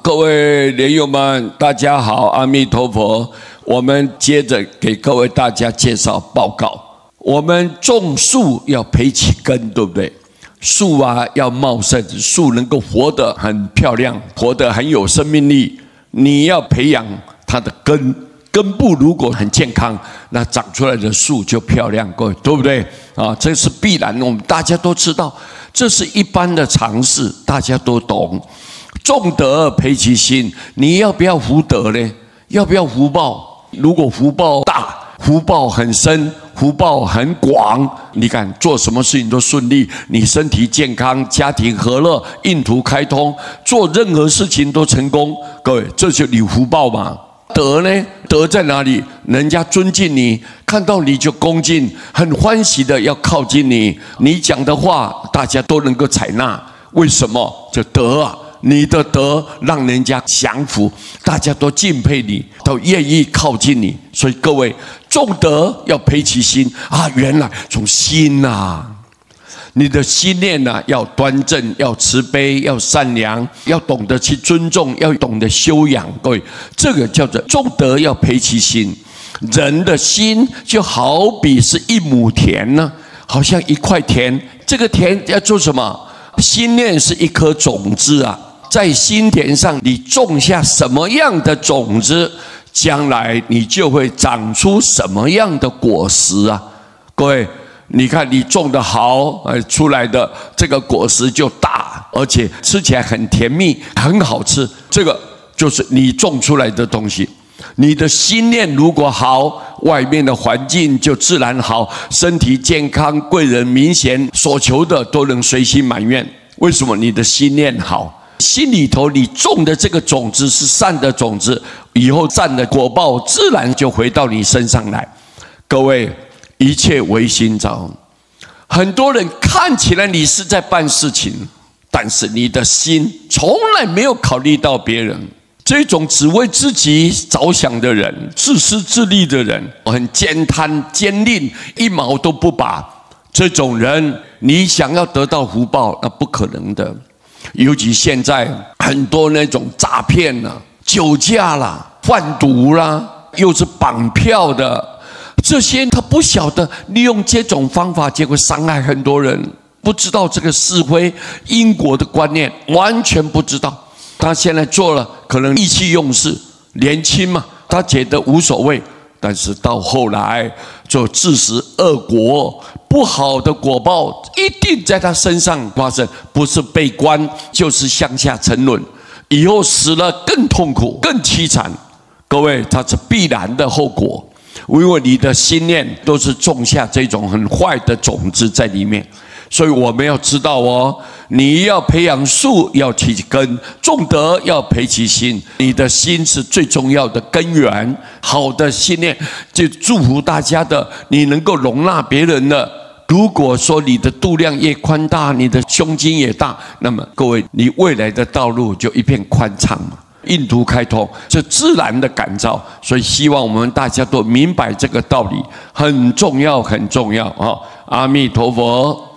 各位莲友们，大家好，阿弥陀佛。我们接着给各位大家介绍报告。我们种树要培起根，对不对？树啊要茂盛，树能够活得很漂亮，活得很有生命力。你要培养它的根，根部如果很健康，那长出来的树就漂亮，各位对不对？啊，这是必然，我们大家都知道，这是一般的常识，大家都懂。种德培其心，你要不要福德呢？要不要福报？如果福报大，福报很深，福报很广，你看做什么事情都顺利，你身体健康，家庭和乐，印途开通，做任何事情都成功。各位，这就你福报嘛。德呢？德在哪里？人家尊敬你，看到你就恭敬，很欢喜的要靠近你。你讲的话，大家都能够采纳。为什么？这德啊！你的德让人家降服，大家都敬佩你，都愿意靠近你。所以各位，种德要培其心啊！原来从心啊，你的心念啊，要端正，要慈悲，要善良，要懂得去尊重，要懂得修养。各位，这个叫做种德要培其心。人的心就好比是一亩田呢，好像一块田。这个田要做什么？心念是一颗种子啊。在心田上，你种下什么样的种子，将来你就会长出什么样的果实啊！各位，你看你种得好，出来的这个果实就大，而且吃起来很甜蜜，很好吃。这个就是你种出来的东西。你的心念如果好，外面的环境就自然好，身体健康，贵人明显，所求的都能随心满愿。为什么？你的心念好。心里头你种的这个种子是善的种子，以后善的果报自然就回到你身上来。各位，一切唯心造。很多人看起来你是在办事情，但是你的心从来没有考虑到别人。这种只为自己着想的人，自私自利的人，很奸贪奸佞，一毛都不拔。这种人，你想要得到福报，那不可能的。尤其现在很多那种诈骗啦、酒驾啦、贩毒啦，又是绑票的，这些他不晓得利用这种方法，结果伤害很多人，不知道这个是非因果的观念，完全不知道。他现在做了，可能意气用事，年轻嘛，他觉得无所谓。但是到后来就自食恶果，不好的果报一定在他身上发生，不是被关就是向下沉沦，以后死了更痛苦更凄惨。各位，它是必然的后果，因为你的心念都是种下这种很坏的种子在里面。所以我们要知道哦，你要培养树要其根，种德要培其心。你的心是最重要的根源，好的心念就祝福大家的，你能够容纳别人的。如果说你的度量越宽大，你的胸襟也大，那么各位，你未来的道路就一片宽敞嘛，印途开通，这自然的感召。所以希望我们大家都明白这个道理，很重要，很重要啊！阿弥陀佛。